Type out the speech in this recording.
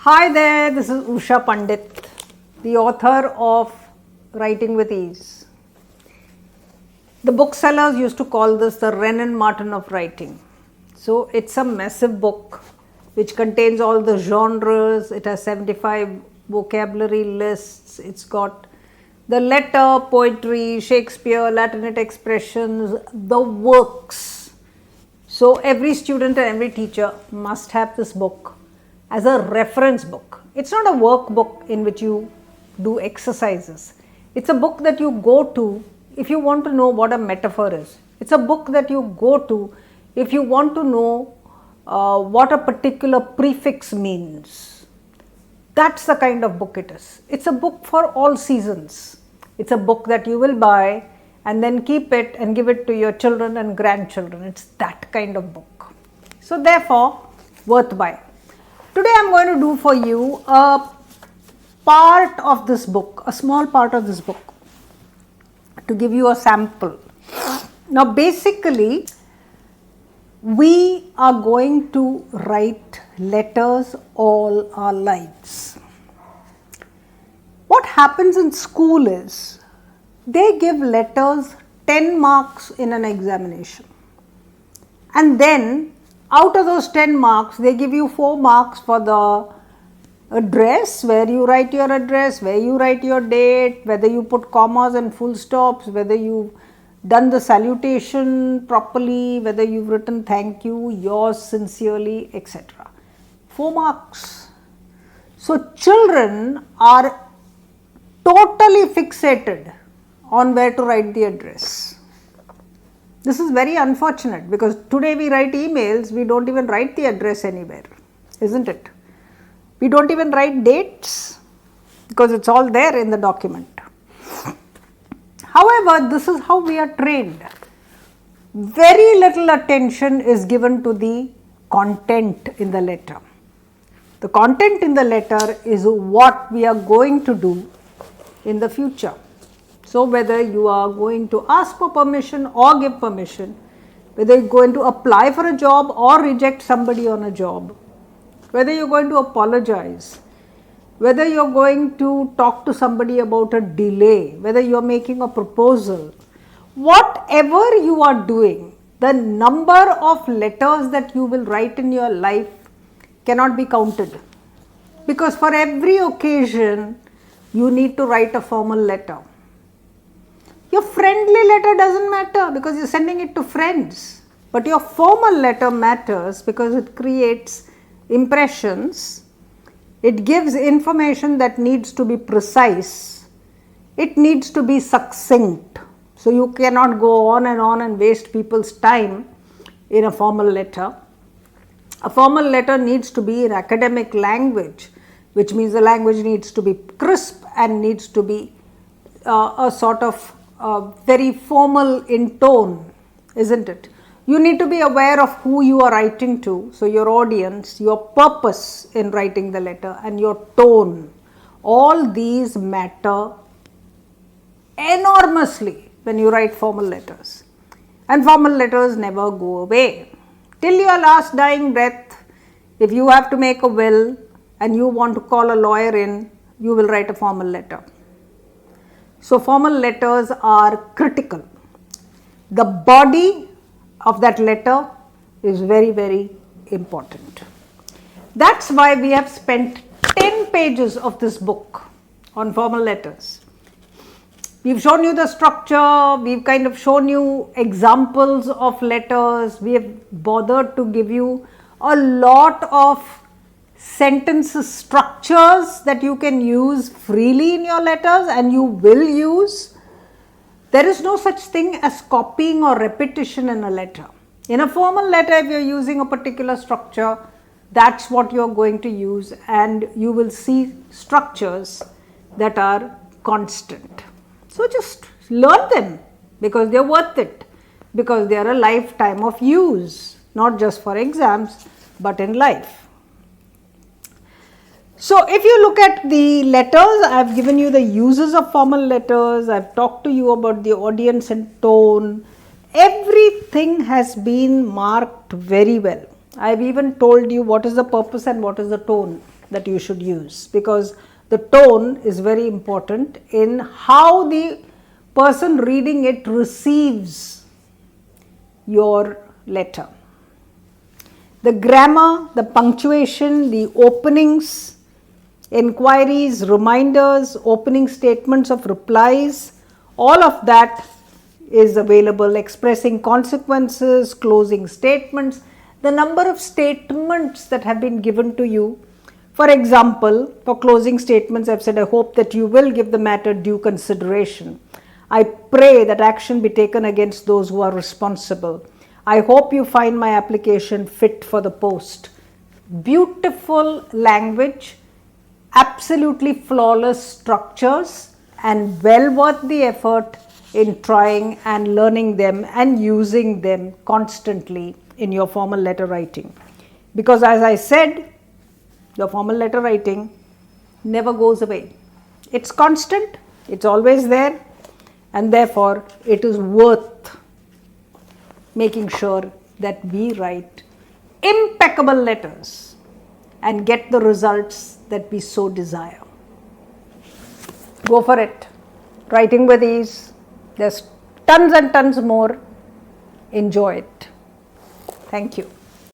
Hi there, this is Usha Pandit, the author of Writing with Ease. The booksellers used to call this the Wren and Martin of writing. So it's a massive book which contains all the genres. It has 75 vocabulary lists. It's got the letter, poetry, Shakespeare, Latinate expressions, the works. So every student and every teacher must have this book as a reference book. It's not a workbook in which you do exercises. It's a book that you go to if you want to know what a metaphor is. It's a book that you go to if you want to know what a particular prefix means. That's the kind of book it is. It's a book for all seasons. It's a book that you will buy and then keep it and give it to your children and grandchildren. It's that kind of book. So therefore, worth buying. Today I am going to do for you a part of this book, a small part of this book, to give you a sample. Now basically, we are going to write letters all our lives. What happens in school is, they give letters 10 marks in an examination, and then out of those 10 marks, they give you 4 marks for the address, where you write your address, where you write your date, whether you put commas and full stops, whether you've done the salutation properly, whether you've written thank you, yours sincerely, etc. 4 marks. So children are totally fixated on where to write the address. This is very unfortunate, because today we write emails, we don't even write the address anywhere, isn't it? We don't even write dates because it's all there in the document. However, this is how we are trained. Very little attention is given to the content in the letter. The content in the letter is what we are going to do in the future. So whether you are going to ask for permission or give permission, whether you are going to apply for a job or reject somebody on a job, whether you are going to apologize, whether you are going to talk to somebody about a delay, whether you are making a proposal, whatever you are doing, the number of letters that you will write in your life cannot be counted, because for every occasion you need to write a formal letter. Your friendly letter doesn't matter because you're sending it to friends, but your formal letter matters because it creates impressions. It gives information that needs to be precise. It needs to be succinct. So you cannot go on and waste people's time in a formal letter. A formal letter needs to be in academic language, which means the language needs to be crisp and needs to be a sort of very formal in tone, isn't it? You need to be aware of who you are writing to, so your audience, your purpose in writing the letter, and your tone. All these matter enormously when you write formal letters. And formal letters never go away. Till your last dying breath, if you have to make a will and you want to call a lawyer in, you will write a formal letter. So formal letters are critical. The body of that letter is very, very important. That's why we have spent 10 pages of this book on formal letters. We've shown you the structure, we've kind of shown you examples of letters, we have bothered to give you a lot of sentences structures that you can use freely in your letters and you will use. There is no such thing as copying or repetition in a letter. In a formal letter, if you are using a particular structure, that's what you are going to use, and you will see structures that are constant. So just learn them because they are worth it, because they are a lifetime of use, not just for exams but in life. So if you look at the letters, I have given you the uses of formal letters, I have talked to you about the audience and tone. Everything has been marked very well. I have even told you what is the purpose and what is the tone. that you should use, because the tone is very important in how the person reading it receives your letter. The grammar, the punctuation, the openings, inquiries, reminders, opening statements of replies, all of that is available. Expressing consequences, closing statements, the number of statements that have been given to you. For example, for closing statements, I've said, I hope that you will give the matter due consideration. I pray that action be taken against those who are responsible. I hope you find my application fit for the post. Beautiful language, absolutely flawless structures, and well worth the effort in trying and learning them and using them constantly in your formal letter writing. Because as I said, your formal letter writing never goes away. It's constant, it's always there, and therefore it is worth making sure that we write impeccable letters and get the results that we so desire. Go for it. Writing with ease. There's tons and tons more. Enjoy it. Thank you.